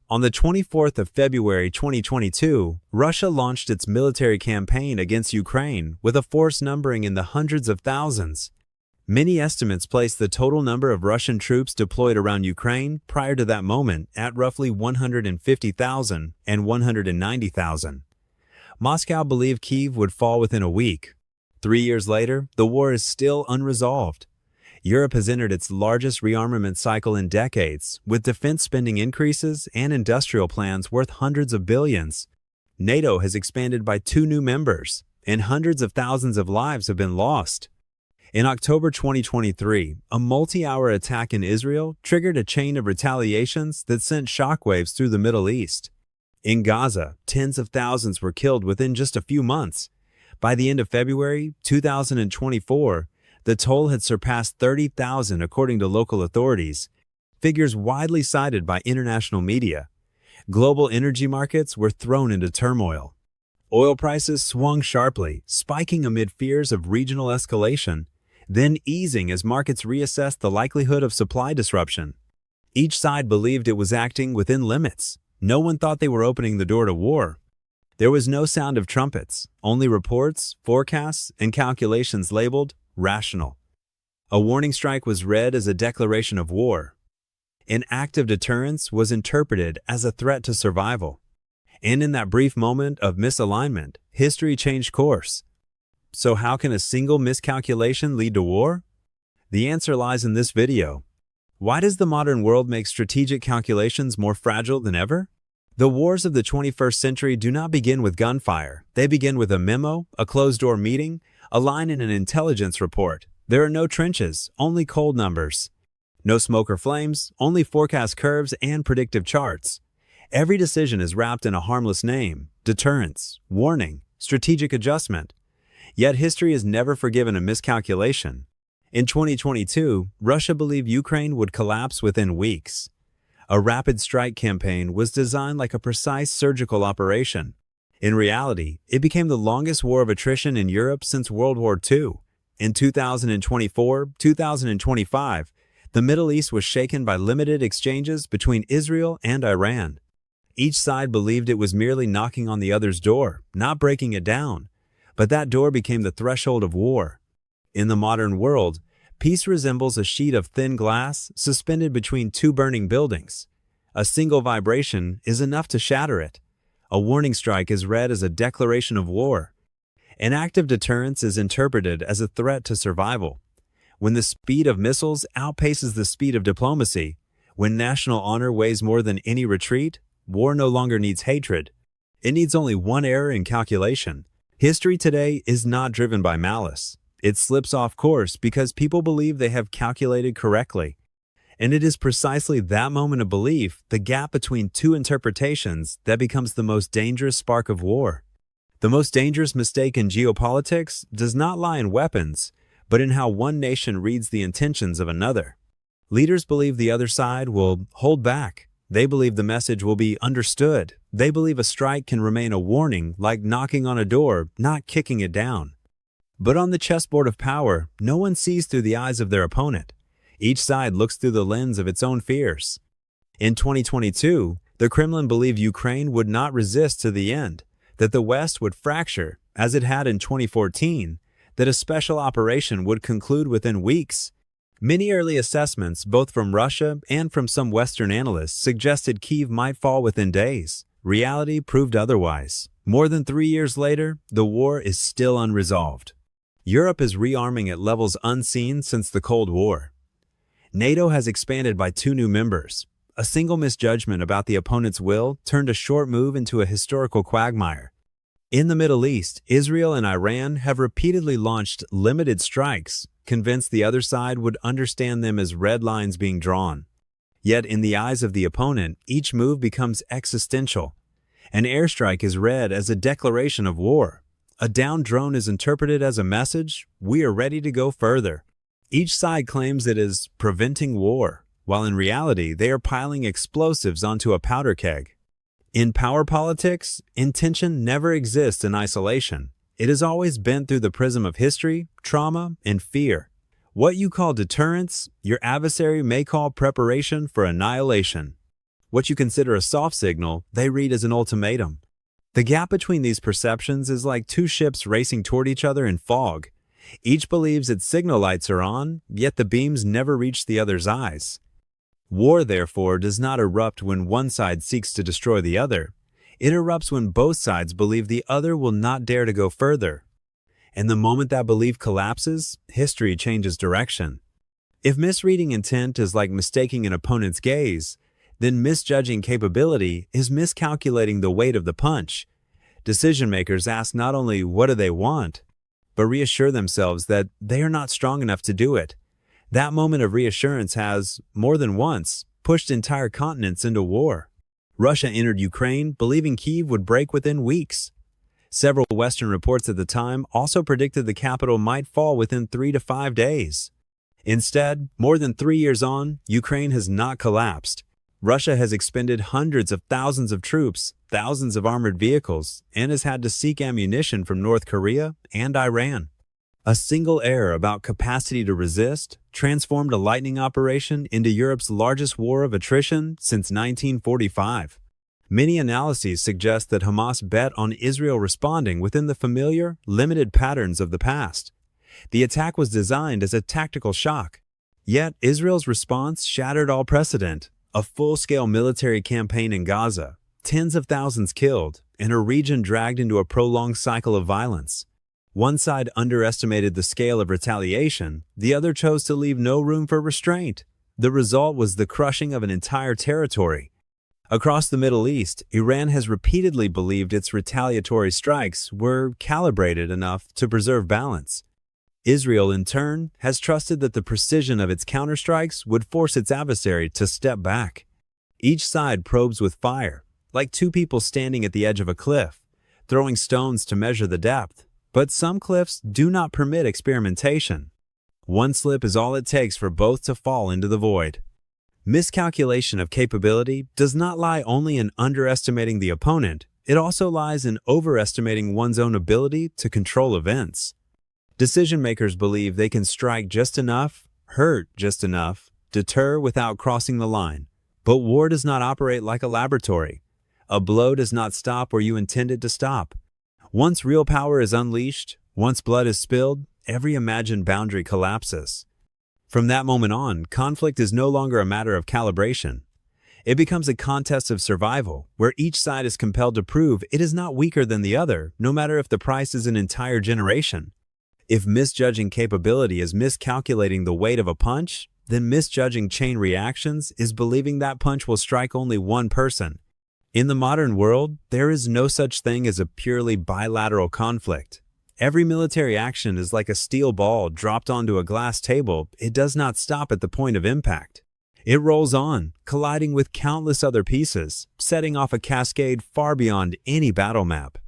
On the 24th of February 2022, Russia launched its military campaign against Ukraine with a force numbering in the hundreds of thousands. Many estimates place the total number of Russian troops deployed around Ukraine prior to that moment at roughly 150,000 and 190,000. Moscow believed Kyiv would fall within a week. 3 years later, the war is still unresolved. Europe has entered its largest rearmament cycle in decades, with defense spending increases and industrial plans worth hundreds of billions. NATO has expanded by 2 new members, and hundreds of thousands of lives have been lost. In October 2023, a multi-hour attack in Israel triggered a chain of retaliations that sent shockwaves through the Middle East. In Gaza, tens of thousands were killed within just a few months. By the end of February 2024, the toll had surpassed 30,000 according to local authorities, figures widely cited by international media. Global energy markets were thrown into turmoil. Oil prices swung sharply, spiking amid fears of regional escalation, then easing as markets reassessed the likelihood of supply disruption. Each side believed it was acting within limits. No one thought they were opening the door to war. There was no sound of trumpets, only reports, forecasts, and calculations labeled rational. A warning strike was read as a declaration of war. An act of deterrence was interpreted as a threat to survival. And in that brief moment of misalignment, history changed course. So how can a single miscalculation lead to war? The answer lies in this video. Why does the modern world make strategic calculations more fragile than ever? The wars of the 21st century do not begin with gunfire. They begin with a memo, a closed-door meeting, a line in an intelligence report. There are no trenches, only cold numbers. No smoke or flames, only forecast curves and predictive charts. Every decision is wrapped in a harmless name: deterrence, warning, strategic adjustment. Yet history has never forgiven a miscalculation. In 2022, Russia believed Ukraine would collapse within weeks. A rapid strike campaign was designed like a precise surgical operation. In reality, it became the longest war of attrition in Europe since World War II. In 2024-2025, the Middle East was shaken by limited exchanges between Israel and Iran. Each side believed it was merely knocking on the other's door, not breaking it down. But that door became the threshold of war. In the modern world, peace resembles a sheet of thin glass suspended between 2 burning buildings. A single vibration is enough to shatter it. A warning strike is read as a declaration of war. An act of deterrence is interpreted as a threat to survival. When the speed of missiles outpaces the speed of diplomacy, when national honor weighs more than any retreat, war no longer needs hatred. It needs only one error in calculation. History today is not driven by malice. It slips off course because people believe they have calculated correctly. And it is precisely that moment of belief, the gap between 2 interpretations, that becomes the most dangerous spark of war. The most dangerous mistake in geopolitics does not lie in weapons, but in how one nation reads the intentions of another. Leaders believe the other side will hold back. They believe the message will be understood. They believe a strike can remain a warning, like knocking on a door, not kicking it down. But on the chessboard of power, no one sees through the eyes of their opponent. Each side looks through the lens of its own fears. In 2022, the Kremlin believed Ukraine would not resist to the end, that the West would fracture, as it had in 2014, that a special operation would conclude within weeks. Many early assessments, both from Russia and from some Western analysts, suggested Kyiv might fall within days. Reality proved otherwise. More than 3 years later, the war is still unresolved. Europe is rearming at levels unseen since the Cold War. NATO has expanded by 2 new members. A single misjudgment about the opponent's will turned a short move into a historical quagmire. In the Middle East, Israel and Iran have repeatedly launched limited strikes, convinced the other side would understand them as red lines being drawn. Yet in the eyes of the opponent, each move becomes existential. An airstrike is read as a declaration of war. A downed drone is interpreted as a message: we are ready to go further. Each side claims it is preventing war, while in reality they are piling explosives onto a powder keg. In power politics, intention never exists in isolation. It has always been through the prism of history, trauma, and fear. What you call deterrence, your adversary may call preparation for annihilation. What you consider a soft signal, they read as an ultimatum. The gap between these perceptions is like two ships racing toward each other in fog. Each believes its signal lights are on, yet the beams never reach the other's eyes. War, therefore, does not erupt when one side seeks to destroy the other. It erupts when both sides believe the other will not dare to go further. And the moment that belief collapses, history changes direction. If misreading intent is like mistaking an opponent's gaze, then misjudging capability is miscalculating the weight of the punch. Decision-makers ask not only what do they want, but reassure themselves that they are not strong enough to do it. That moment of reassurance has, more than once, pushed entire continents into war. Russia entered Ukraine believing Kyiv would break within weeks. Several Western reports at the time also predicted the capital might fall within 3 to 5 days. Instead, more than 3 years on, Ukraine has not collapsed. Russia has expended hundreds of thousands of troops, thousands of armored vehicles, and has had to seek ammunition from North Korea and Iran. A single error about capacity to resist transformed a lightning operation into Europe's largest war of attrition since 1945. Many analyses suggest that Hamas bet on Israel responding within the familiar, limited patterns of the past. The attack was designed as a tactical shock. Yet Israel's response shattered all precedent. A full-scale military campaign in Gaza, tens of thousands killed, and a region dragged into a prolonged cycle of violence. One side underestimated the scale of retaliation, the other chose to leave no room for restraint. The result was the crushing of an entire territory. Across the Middle East, Iran has repeatedly believed its retaliatory strikes were calibrated enough to preserve balance. Israel, in turn, has trusted that the precision of its counterstrikes would force its adversary to step back. Each side probes with fire, like two people standing at the edge of a cliff, throwing stones to measure the depth. But some cliffs do not permit experimentation. One slip is all it takes for both to fall into the void. Miscalculation of capability does not lie only in underestimating the opponent, it also lies in overestimating one's own ability to control events. Decision-makers believe they can strike just enough, hurt just enough, deter without crossing the line. But war does not operate like a laboratory. A blow does not stop where you intend it to stop. Once real power is unleashed, once blood is spilled, every imagined boundary collapses. From that moment on, conflict is no longer a matter of calibration. It becomes a contest of survival, where each side is compelled to prove it is not weaker than the other, no matter if the price is an entire generation. If misjudging capability is miscalculating the weight of a punch, then misjudging chain reactions is believing that punch will strike only one person. In the modern world, there is no such thing as a purely bilateral conflict. Every military action is like a steel ball dropped onto a glass table. It does not stop at the point of impact. It rolls on, colliding with countless other pieces, setting off a cascade far beyond any battle map.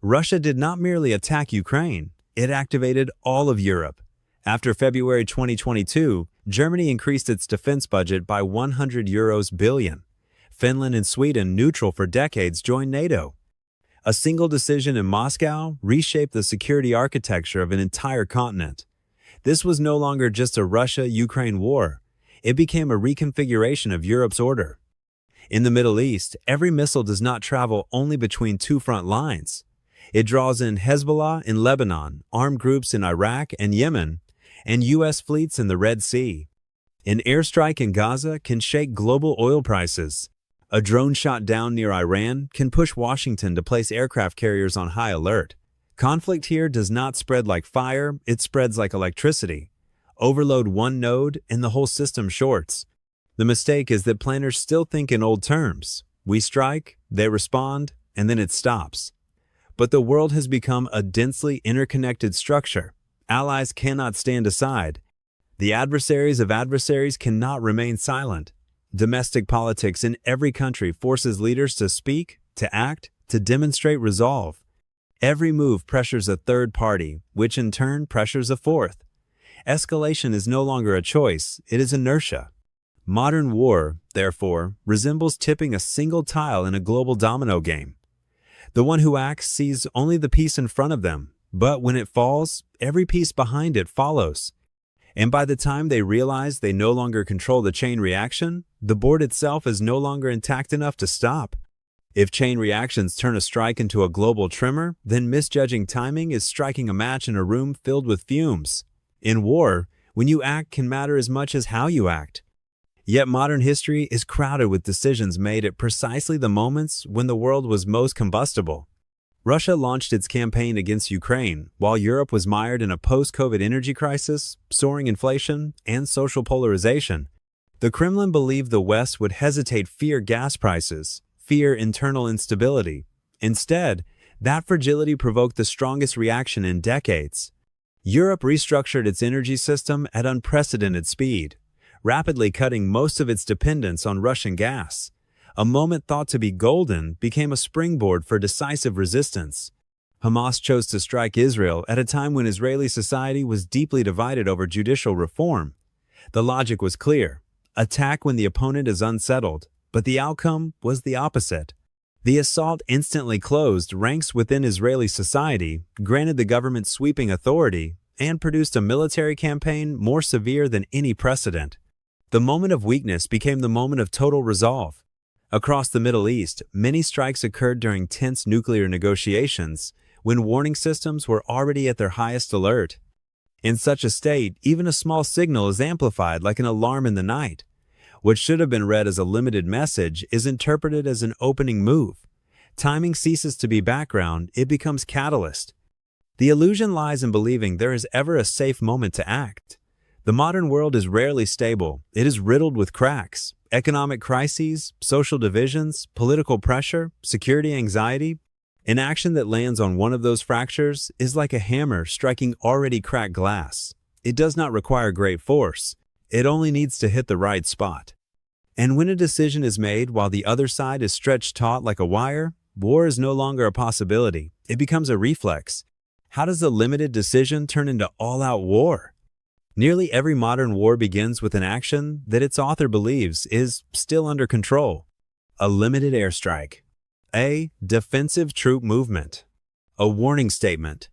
Russia did not merely attack Ukraine. It activated all of Europe. After February 2022, Germany increased its defense budget by €100 billion. Finland and Sweden, neutral for decades, joined NATO. A single decision in Moscow reshaped the security architecture of an entire continent. This was no longer just a Russia-Ukraine war. It became a reconfiguration of Europe's order. In the Middle East, every missile does not travel only between two front lines. It draws in Hezbollah in Lebanon, armed groups in Iraq and Yemen, and U.S. fleets in the Red Sea. An airstrike in Gaza can shake global oil prices. A drone shot down near Iran can push Washington to place aircraft carriers on high alert. Conflict here does not spread like fire, it spreads like electricity. Overload one node and the whole system shorts. The mistake is that planners still think in old terms. We strike, they respond, and then it stops. But the world has become a densely interconnected structure. Allies cannot stand aside. The adversaries of adversaries cannot remain silent. Domestic politics in every country forces leaders to speak, to act, to demonstrate resolve. Every move pressures a third party, which in turn pressures a fourth. Escalation is no longer a choice, it is inertia. Modern war, therefore, resembles tipping a single tile in a global domino game. The one who acts sees only the piece in front of them, but when it falls, every piece behind it follows. And by the time they realize they no longer control the chain reaction, the board itself is no longer intact enough to stop. If chain reactions turn a strike into a global tremor, then misjudging timing is striking a match in a room filled with fumes. In war, when you act can matter as much as how you act. Yet modern history is crowded with decisions made at precisely the moments when the world was most combustible. Russia launched its campaign against Ukraine while Europe was mired in a post-COVID energy crisis, soaring inflation, and social polarization. The Kremlin believed the West would hesitate fear gas prices, fear internal instability. Instead, that fragility provoked the strongest reaction in decades. Europe restructured its energy system at unprecedented speed, rapidly cutting most of its dependence on Russian gas. A moment thought to be golden became a springboard for decisive resistance. Hamas chose to strike Israel at a time when Israeli society was deeply divided over judicial reform. The logic was clear: attack when the opponent is unsettled, but the outcome was the opposite. The assault instantly closed ranks within Israeli society, granted the government sweeping authority, and produced a military campaign more severe than any precedent. The moment of weakness became the moment of total resolve. Across the Middle East, many strikes occurred during tense nuclear negotiations, when warning systems were already at their highest alert. In such a state, even a small signal is amplified like an alarm in the night. What should have been read as a limited message is interpreted as an opening move. Timing ceases to be background, it becomes catalyst. The illusion lies in believing there is ever a safe moment to act. The modern world is rarely stable. It is riddled with cracks, economic crises, social divisions, political pressure, security anxiety. An action that lands on one of those fractures is like a hammer striking already cracked glass. It does not require great force. It only needs to hit the right spot. And when a decision is made while the other side is stretched taut like a wire, war is no longer a possibility. It becomes a reflex. How does a limited decision turn into all-out war? Nearly every modern war begins with an action that its author believes is still under control. A limited airstrike. A defensive troop movement. A warning statement.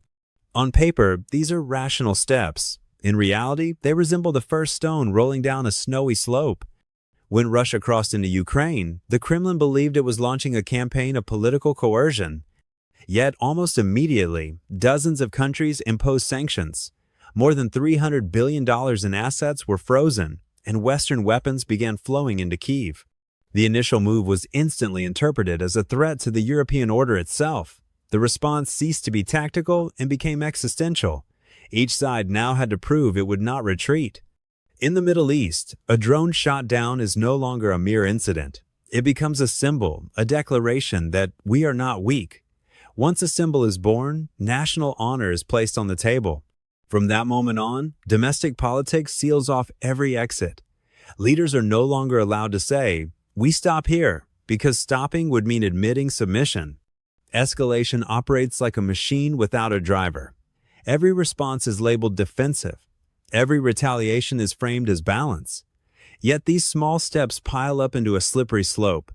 On paper, these are rational steps. In reality, they resemble the first stone rolling down a snowy slope. When Russia crossed into Ukraine, the Kremlin believed it was launching a campaign of political coercion. Yet, almost immediately, dozens of countries imposed sanctions. More than $300 billion in assets were frozen, and Western weapons began flowing into Kyiv. The initial move was instantly interpreted as a threat to the European order itself. The response ceased to be tactical and became existential. Each side now had to prove it would not retreat. In the Middle East, a drone shot down is no longer a mere incident. It becomes a symbol, a declaration that we are not weak. Once a symbol is born, national honor is placed on the table. From that moment on, domestic politics seals off every exit. Leaders are no longer allowed to say, "We stop here," because stopping would mean admitting submission. Escalation operates like a machine without a driver. Every response is labeled defensive. Every retaliation is framed as balance. Yet these small steps pile up into a slippery slope.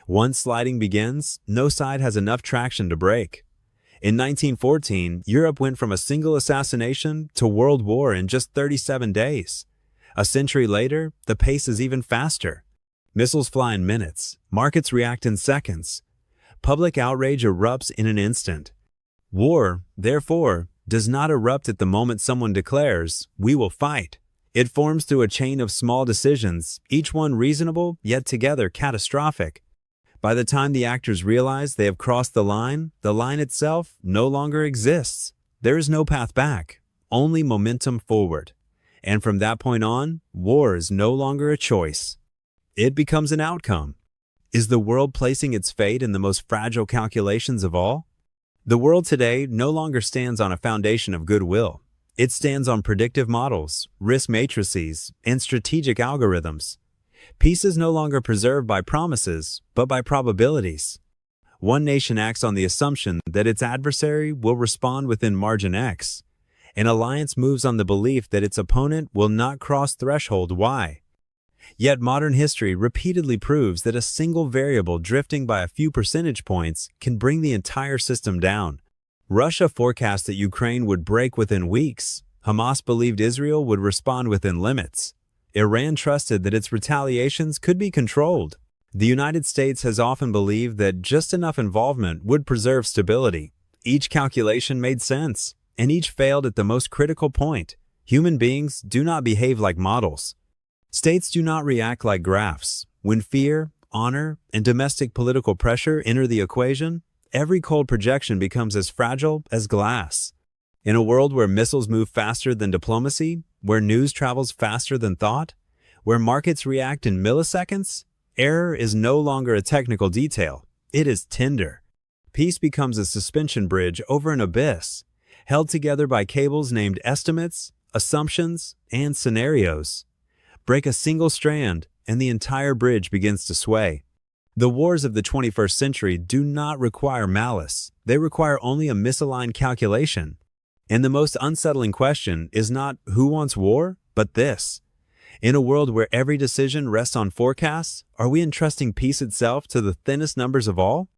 Once sliding begins, no side has enough traction to break. In 1914, Europe went from a single assassination to world war in just 37 days. A century later, the pace is even faster. Missiles fly in minutes. Markets react in seconds. Public outrage erupts in an instant. War, therefore, does not erupt at the moment someone declares, "We will fight." It forms through a chain of small decisions, each one reasonable, yet together catastrophic. By the time the actors realize they have crossed the line itself no longer exists. There is no path back, only momentum forward. And from that point on, war is no longer a choice. It becomes an outcome. Is the world placing its fate in the most fragile calculations of all? The world today no longer stands on a foundation of goodwill. It stands on predictive models, risk matrices, and strategic algorithms. Peace is no longer preserved by promises, but by probabilities. One nation acts on the assumption that its adversary will respond within margin X. An alliance moves on the belief that its opponent will not cross threshold Y. Yet modern history repeatedly proves that a single variable drifting by a few percentage points can bring the entire system down. Russia forecast that Ukraine would break within weeks. Hamas believed Israel would respond within limits. Iran trusted that its retaliations could be controlled. The United States has often believed that just enough involvement would preserve stability. Each calculation made sense, and each failed at the most critical point. Human beings do not behave like models. States do not react like graphs. When fear, honor, and domestic political pressure enter the equation, every cold projection becomes as fragile as glass. In a world where missiles move faster than diplomacy, where news travels faster than thought, where markets react in milliseconds, error is no longer a technical detail. It is tinder. Peace becomes a suspension bridge over an abyss, held together by cables named estimates, assumptions, and scenarios. Break a single strand, and the entire bridge begins to sway. The wars of the 21st century do not require malice. They require only a misaligned calculation. And the most unsettling question is not who wants war, but this. In a world where every decision rests on forecasts, are we entrusting peace itself to the thinnest numbers of all?